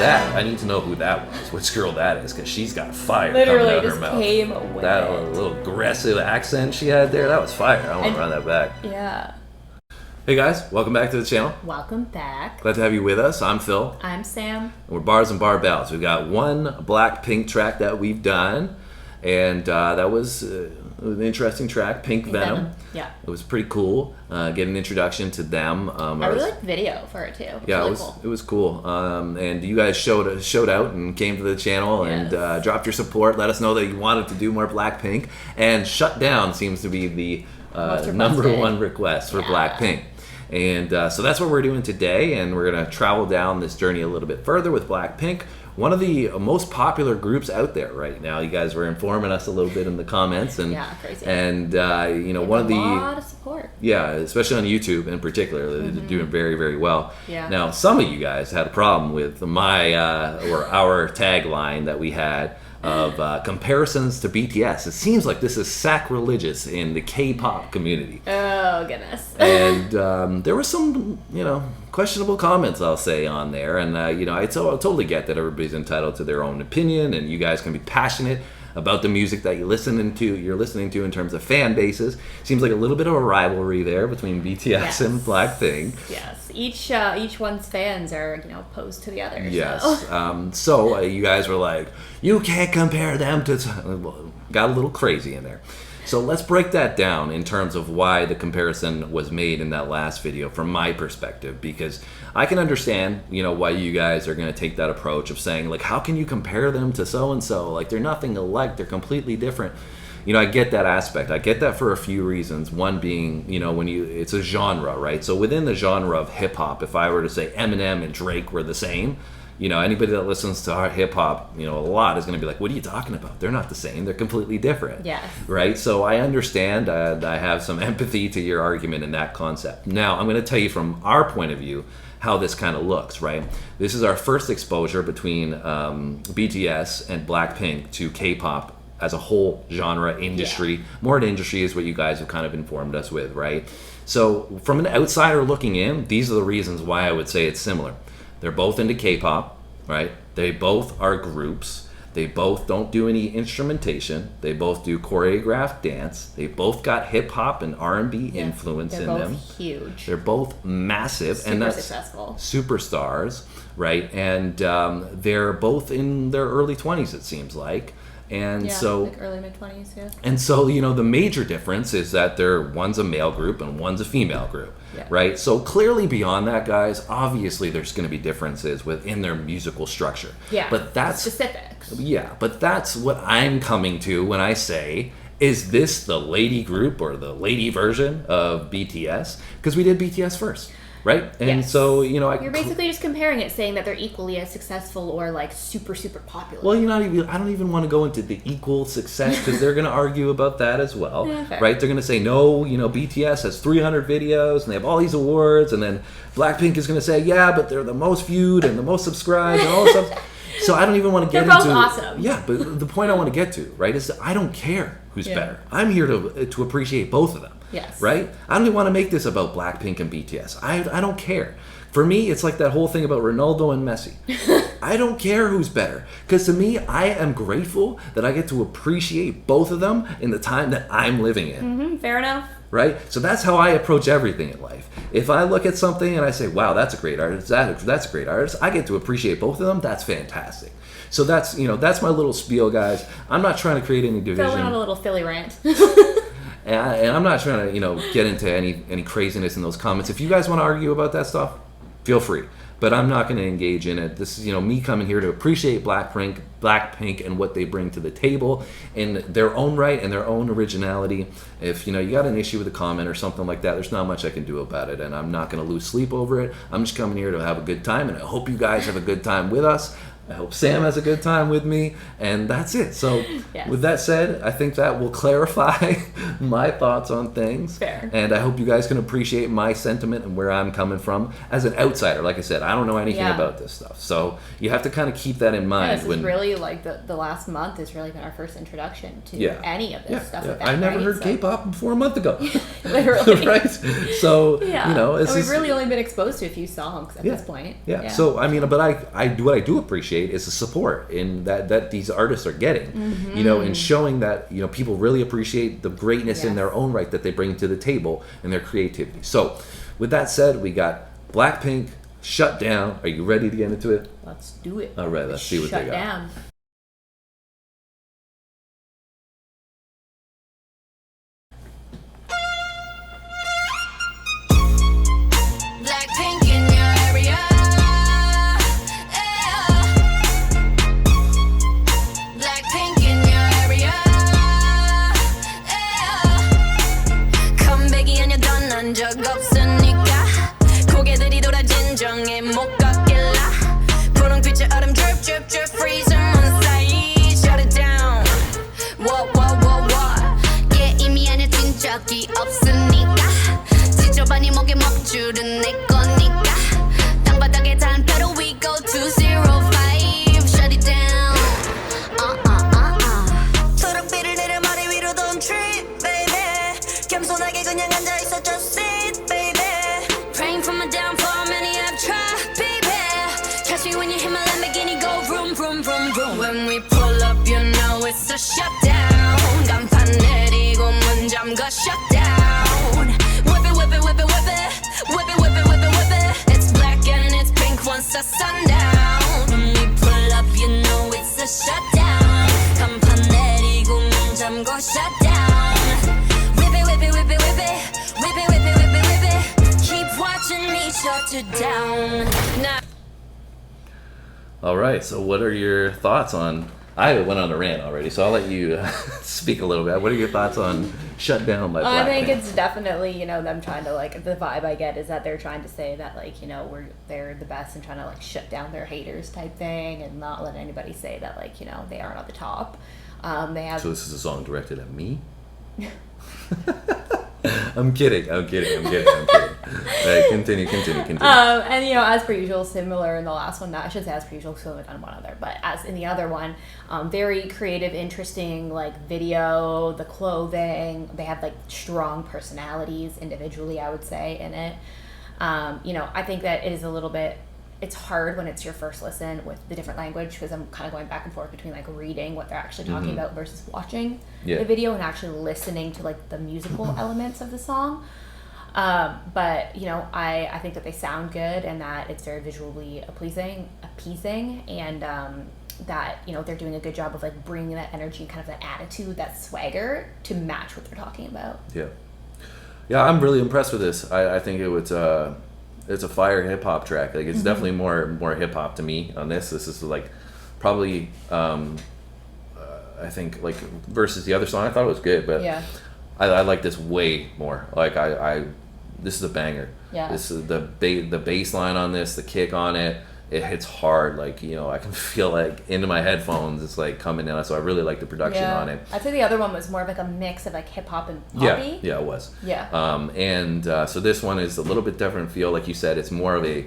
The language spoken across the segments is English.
that? I need to know who that was. Which girl that is, because she's got fire Literally coming out just her mouth. came with That it. little aggressive accent she had there, that was fire. I want to run that back. Yeah. Hey guys, welcome back to the channel. Welcome back. Glad to have you with us. I'm Phil. I'm Sam. And we're Bars and Barbells. We've got one BLACKPINK track that we've done, and that was an interesting track, Pink Venom. Yeah. It was pretty cool. Get an introduction to them. I really liked the video for it too. Yeah, really it was cool. And you guys showed out and came to the channel and dropped your support. Let us know that you wanted to do more BLACKPINK. And Shutdown seems to be the number one request for BLACKPINK. And so that's what we're doing today, and we're going to travel down this journey a little bit further with BLACKPINK, one of the most popular groups out there right now. You guys were informing us a little bit in the comments, and crazy. And you know, one of the a lot of support. Yeah, especially on YouTube in particular, they're doing very, very well. Yeah. Now, some of you guys had a problem with my or our tagline that we had of comparisons to BTS. It seems like this is sacrilegious in the K-pop community. Oh, goodness. And there were some, questionable comments, I'll say, on there. And, I totally get that everybody's entitled to their own opinion, and you guys can be passionate about the music that you're listening to in terms of fan bases. Seems like a little bit of a rivalry there between BTS and BLACKPINK. Yes. Each one's fans are, opposed to the other. Yes. So, So you guys were like, you can't compare them to... Got a little crazy in there. So let's break that down in terms of why the comparison was made in that last video from my perspective, because I can understand, why you guys are going to take that approach of saying, like, how can you compare them to so-and-so? Like, they're nothing alike. They're completely different. I get that aspect. I get that for a few reasons. One being, it's a genre, right? So within the genre of hip-hop, if I were to say Eminem and Drake were the same, anybody that listens to our hip-hop, a lot is going to be like, what are you talking about? They're not the same. They're completely different. Yes. Right? So I understand. I have some empathy to your argument in that concept. Now, I'm going to tell you from our point of view how this kind of looks, right? This is our first exposure between BTS and BLACKPINK to K-pop as a whole genre industry. Yeah. More an industry is what you guys have kind of informed us with, right? So from an outsider looking in, these are the reasons why I would say it's similar. They're both into K-pop, right? They both are groups. They both don't do any instrumentation. They both do choreographed dance. They both got hip-hop and R&B influence in them. They're both huge. They're both massive. Super and that's successful. Superstars, right? And they're both in their early 20s, it seems like. And so, like early mid-20s, yeah. And so, the major difference is that one's a male group and one's a female group, right? So clearly beyond that, guys, obviously there's going to be differences within their musical structure. Yeah, but that's specifics. Yeah, but that's what I'm coming to when I say, is this the lady group or the lady version of BTS? Because we did BTS first. Right? And so, you're basically just comparing it, saying that they're equally as successful or like super, super popular. Well, I don't even want to go into the equal success, because they're going to argue about that as well. Yeah, right? They're going to say, no, BTS has 300 videos and they have all these awards, and then BLACKPINK is going to say, yeah, but they're the most viewed and the most subscribed and all this stuff. So I don't even want to get into... They're both awesome. Yeah, but the point I want to get to, right, is that I don't care who's better. I'm here to appreciate both of them. Yes. Right? I don't even want to make this about BLACKPINK and BTS. I don't care. For me, it's like that whole thing about Ronaldo and Messi. I don't care who's better. Because to me, I am grateful that I get to appreciate both of them in the time that I'm living in. Mm-hmm, fair enough. Right? So that's how I approach everything in life. If I look at something and I say, wow, that's a great artist, that's a great artist, I get to appreciate both of them, that's fantastic. So that's my little spiel, guys. I'm not trying to create any division. Fill in on a little Philly rant. And I'm not trying to, get into any craziness in those comments. If you guys want to argue about that stuff, feel free. But I'm not going to engage in it. This is, me coming here to appreciate BLACKPINK and what they bring to the table in their own right and their own originality. If, you got an issue with a comment or something like that, there's not much I can do about it, and I'm not going to lose sleep over it. I'm just coming here to have a good time, and I hope you guys have a good time with us. I hope Sam has a good time with me, and that's it. So, Yes. with that said, I think that will clarify my thoughts on things. Fair. And I hope you guys can appreciate my sentiment and where I'm coming from as an outsider. Like I said, I don't know anything Yeah. about this stuff, so you have to kind of keep that in mind. This is really like the last month has really been our first introduction to any of this stuff. Yeah. Like that, I never right? heard So- K-pop before a month ago. Literally. Right? So, Yeah. you know, it's and we've just- really only been exposed to a few songs at this point. Yeah. So I mean, but I what I do appreciate is the support in that these artists are getting, you know, and showing that, you know, people really appreciate the greatness in Yes. their own right that they bring to the table and their creativity. So, with that said, we got BLACKPINK, Shutdown. Are you ready to get into it? Let's do it. All right, let's see what they got. Down. Blackpink in your area. Yeah. Blackpink in your area. Yeah. 컴백이 아니었던 난 적 없으니까 고개들이 돌아 진정에 못 걷길라 분홍빛의 얼음 drip drip drip freeze on side shut it down. Whoa whoa whoa whoa 게임이 아니야 뛴 적이 없으니까 지저분이 목에 먹줄은 내 거니까 땅바닥에 단패로 we go 205 shut it down. 초록빛을 내려 머리 위로 don't trip baby 겸손하게 그냥 앉아있어 just sit baby praying for my downfall many have tried baby catch me when you hit my Lamborghini go vroom vroom vroom vroom when we pull up you know it's a shutdown 간판 내리고 문 잠가 shutdown whip it whip it whip it whip it whip it whip it whip it whip it it's black and it's pink once the sundown when we pull up you know it's a shutdown 간판 내리고 문 잠가 shutdown whip it whip it whip it whip it whip it whip it whip it whip it keep watching me shut it down now. All right. So, what are your thoughts on? I went on a rant already, so I'll let you speak a little bit. What are your thoughts on Shutdown by BLACKPINK? I think it's definitely, you know, them trying to like the vibe I get is that they're trying to say that like, you know, they're the best and trying to like shut down their haters type thing and not let anybody say that like, you know, they aren't at the top. They have So this is a song directed at me? I'm kidding. All right, continue. and you know, as per usual, similar in the last one. Not I should say as per usual, because we've done one other. But as in the other one, very creative, interesting, like video, the clothing. They have like strong personalities individually, I would say, in it. You know, I think that it is a little bit. It's hard when it's your first listen with the different language because I'm kind of going back and forth between like reading what they're actually talking about versus watching the video and actually listening to like the musical elements of the song. But you know, I think that they sound good and that it's very visually appeasing, and that you know they're doing a good job of like bringing that energy, kind of that attitude, that swagger to match what they're talking about. Yeah, I'm really impressed with this. I think it's a fire hip hop track. Like it's definitely more hip hop to me on this. This is like probably I think like versus the other song. I thought it was good, but I like this way more. Like this is a banger. Yeah. This is the bass line on this, the kick on it. It hits hard. Like, you know, I can feel like into my headphones. It's like coming in. So I really like the production on it. I'd say the other one was more of like a mix of like hip hop and poppy. Yeah, it was. Yeah. So this one is a little bit different feel. Like you said, it's more of a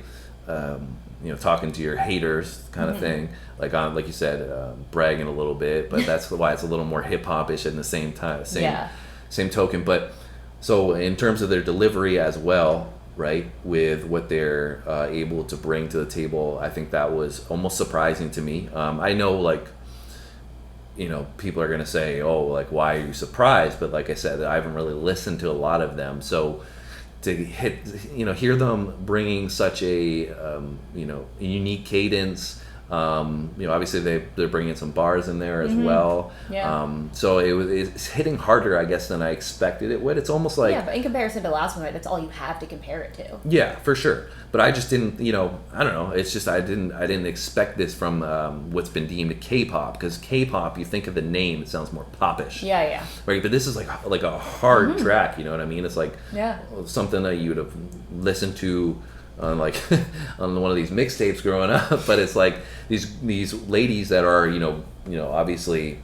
you know, talking to your haters kind of thing. Like you said, bragging a little bit. But that's why it's a little more hip hop-ish in the same time, same token. But so in terms of their delivery as well, right, with what they're able to bring to the table, I think that was almost surprising to me. I know, like, you know, people are gonna say, "Oh, like, why are you surprised?" But like I said, I haven't really listened to a lot of them, so to hear them bringing such a you know, unique cadence. You know, obviously they're bringing some bars in there as well. So it's hitting harder, I guess, than I expected it would. It's almost like, but in comparison to the last one, right, that's all you have to compare it to. Yeah, for sure. But I just didn't, you know, I don't know. It's just I didn't expect this from what's been deemed K-pop, because K-pop, you think of the name, it sounds more popish. Yeah. Right, but this is like a hard track. You know what I mean? It's like Yeah. something that you would have listened to on like on one of these mixtapes growing up, but it's like these ladies that are obviously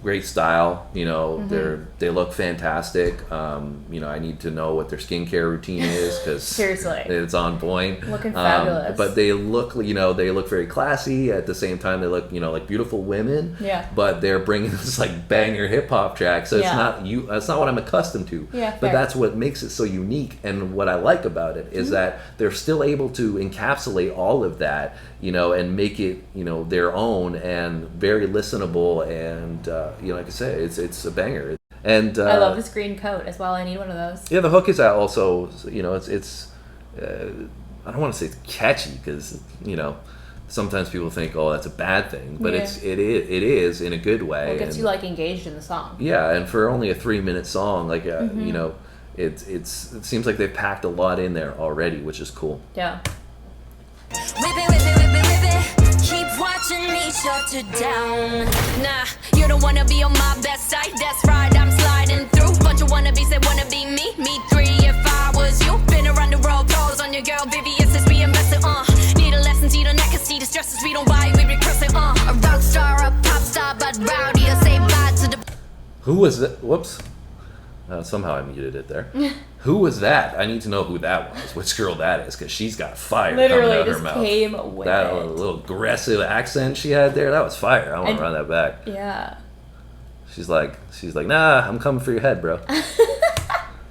great style, they look fantastic. I need to know what their skincare routine is because Seriously, it's on point. Looking fabulous. But they look very classy. At the same time, they look like beautiful women. Yeah. But they're bringing this like banger hip hop track, so it's not what I'm accustomed to. Yeah. But fair. that's what makes it so unique, and what I like about it is that they're still able to encapsulate all of that, and make it their own and very listenable, and like I say, it's a banger. And I love this green coat as well. I need one of those. Yeah, the hook is also it's I don't want to say it's catchy because sometimes people think, oh, that's a bad thing, but it is in a good way. Well, it gets you like engaged in the song. Yeah, and for only a 3-minute song, like it seems like they've packed a lot in there already, which is cool. Yeah. Whip it, whip it, whip it, whip it. Keep watching me shut it down. Nah, you don't wanna be on my best side. That's right, I'm sliding through. Bunch of wannabes that wanna be me. Me 3 if I was you. Been around the world, pose on your girl, VVS is being messy, Need a lesson, see the neck, see the stresses we don't buy, we regress it, A rock star, a pop star, but rowdy, I say bye to the... Who was that? Whoops. Somehow I muted it there. Who was that? I need to know who that was, which girl that is, because she's got fire coming out of her mouth. Came with that it. little aggressive accent she had there, that was fire. I want to run that back. Yeah. She's like, nah, I'm coming for your head, bro.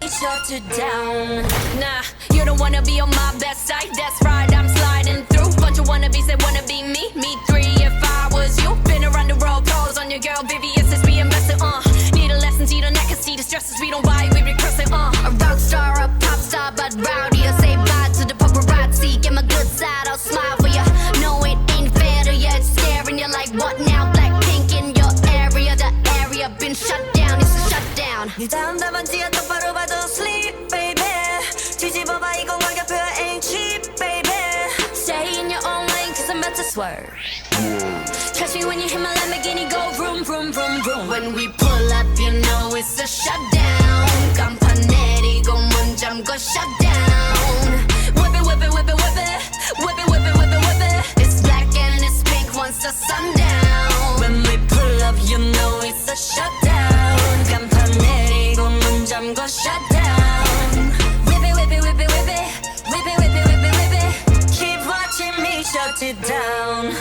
Shut it down. Nah, you don't wanna be on my best side. That's right, I'm sliding through. Bunch of wannabes that wanna be me. Me 3 if I was you. Been around the world, pose on your girl, VVS is being messy, Need a lesson, see the neck, see the stresses we don't buy, we regress it, A rock star, a pop star, but rowdy, I say bye to the paparazzi. Get my good side, I'll smile for ya. No, it ain't fair to ya, it's scaring you like what now? BLACKPINK in your area, the area been shut down, it's a shutdown. 네 담담한지야 똑바로 봐도 sleep, baby. 뒤집어봐 이건 가격표야 ain't cheap, baby. Stay in your own lane, cause I'm about to swerve. Catch me when you hit my Lamborghini, go vroom, vroom, vroom, vroom. When we pull up, you know it's a shutdown. 간판 내리고 문 잠궈 shutdown. Whip it, whip it, whip it, whip it. Whip it, whip it, whip it, whip it. It's black and it's pink once the sun down. When we pull up, you know it's a shutdown. 간판 내리고 문 잠궈 shutdown. Whip it, whip it, whip it, whip it. Whip it, whip it, whip it, whip it. Keep watching me shut it down.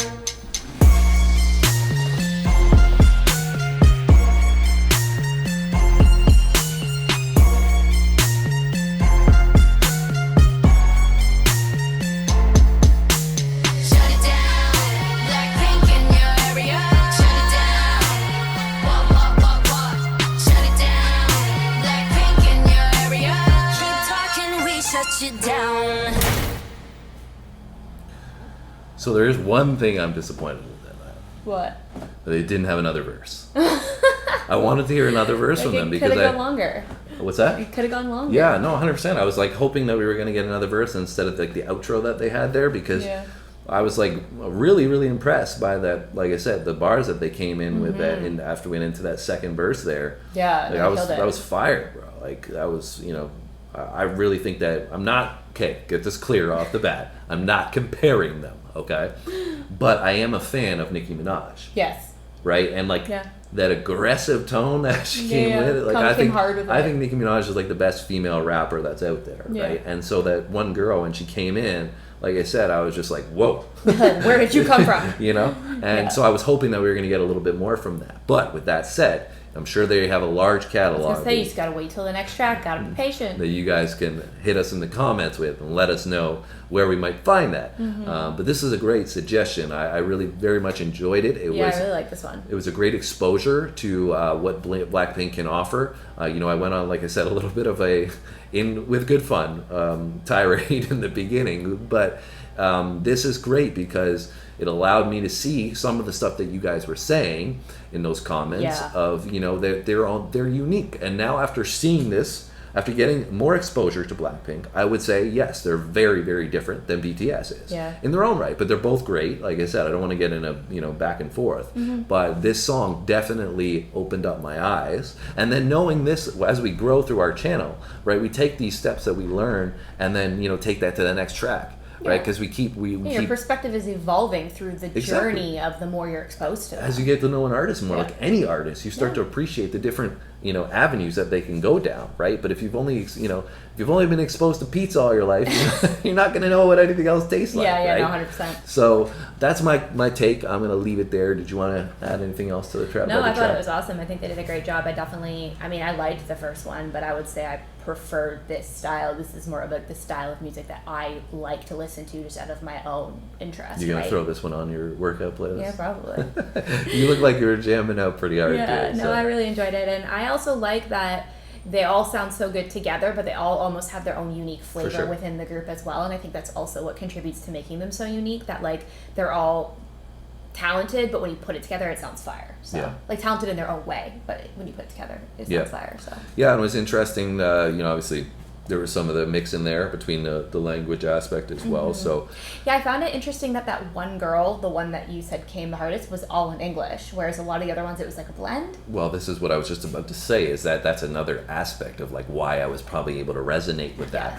Down. So there is one thing I'm disappointed with that. What? They didn't have another verse. I wanted to hear another verse from them because could have gone longer. What's that? It could have gone longer. Yeah, no, 100%. I was like hoping that we were going to get another verse instead of like the outro that they had there because I was like really, really impressed by that. Like I said, the bars that they came in with that, and after we went into that second verse there. Yeah, like, that was fire, bro. Like that was, I really think that I'm not get this clear off the bat. I'm not comparing them, okay? But I am a fan of Nicki Minaj. Yes. Right? And like that aggressive tone that she came with, like I think Nicki Minaj is like the best female rapper that's out there, right? And so that one girl when she came in, like I said, I was just like, whoa. Where did you come from? And so I was hoping that we were going to get a little bit more from that. But with that said, I'm sure they have a large catalog. I was gonna say, you just gotta wait till the next track. Gotta be patient. That you guys can hit us in the comments with and let us know where we might find that. But this is a great suggestion. I really very much enjoyed it. I really like this one. It was a great exposure to what BLACKPINK can offer. I went on, like I said, a little bit of with good fun, tirade in the beginning. But this is great because it allowed me to see some of the stuff that you guys were saying in those comments of they're unique. And now after seeing this after getting more exposure to Blackpink, I would say yes, they're very, very different than BTS is in their own right. But they're both great. Like I said, I don't want to get in a back and forth. But this song definitely opened up my eyes. And then knowing this, as we grow through our channel, right, we take these steps that we learn and then take that to the next track. Right, because your perspective is evolving through the journey of the more you're exposed to them. As you get to know an artist more, like any artist, you start to appreciate the different avenues that they can go down, right? But if you've only been exposed to pizza all your life, you're not going to know what anything else tastes like. Yeah, right? No, 100%. So that's my take. I'm going to leave it there. Did you want to add anything else to the track? No, I thought it was awesome. I think they did a great job. I liked the first one, but I would say I preferred this style. This is more of the style of music that I like to listen to just out of my own interest. You're going to throw this one on your workout playlist? Yeah, probably. You look like you were jamming out pretty hard. Yeah, too, no, I really enjoyed it. And I also like that they all sound so good together, but they all almost have their own unique flavor within the group as well. And I think that's also what contributes to making them so unique, that they're all talented, but when you put it together, it sounds fire. So talented in their own way, but when you put it together, it sounds fire. So and it was interesting. Obviously there was some of the mix in there between the language aspect as well. So I found it interesting that one girl, the one that you said came the hardest, was all in English, whereas a lot of the other ones it was like a blend. Well, this is what I was just about to say, is that's another aspect of why I was probably able to resonate with that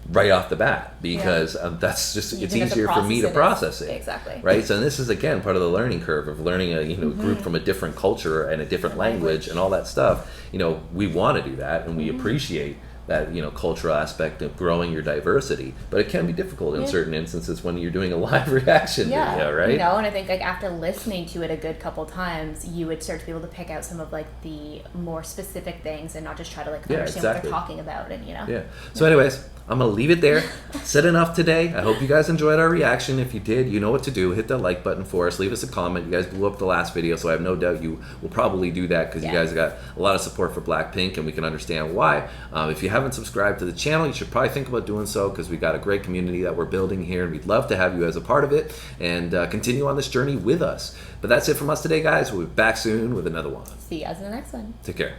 right off the bat, because that's just it's easier for me to process it. Exactly. Right. So this is again part of the learning curve of learning a group from a different culture and a different language and all that stuff. We want to do that, and we appreciate that cultural aspect of growing your diversity, but it can be difficult in certain instances when you're doing a live reaction video, right? And I think after listening to it a good couple times, you would start to be able to pick out some of the more specific things and not just try to understand what they're talking about. And So anyways, I'm gonna leave it there. Said enough today. I hope you guys enjoyed our reaction. If you did, you know what to do. Hit that like button for us. Leave us a comment. You guys blew up the last video, so I have no doubt you will probably do that, because you guys got a lot of support for Blackpink, and we can understand why. If you haven't subscribed to the channel, you should probably think about doing so, because we've got a great community that we're building here, and we'd love to have you as a part of it and continue on this journey with us. But that's it from us today, guys. We'll be back soon with another one. See you guys in the next one. Take care.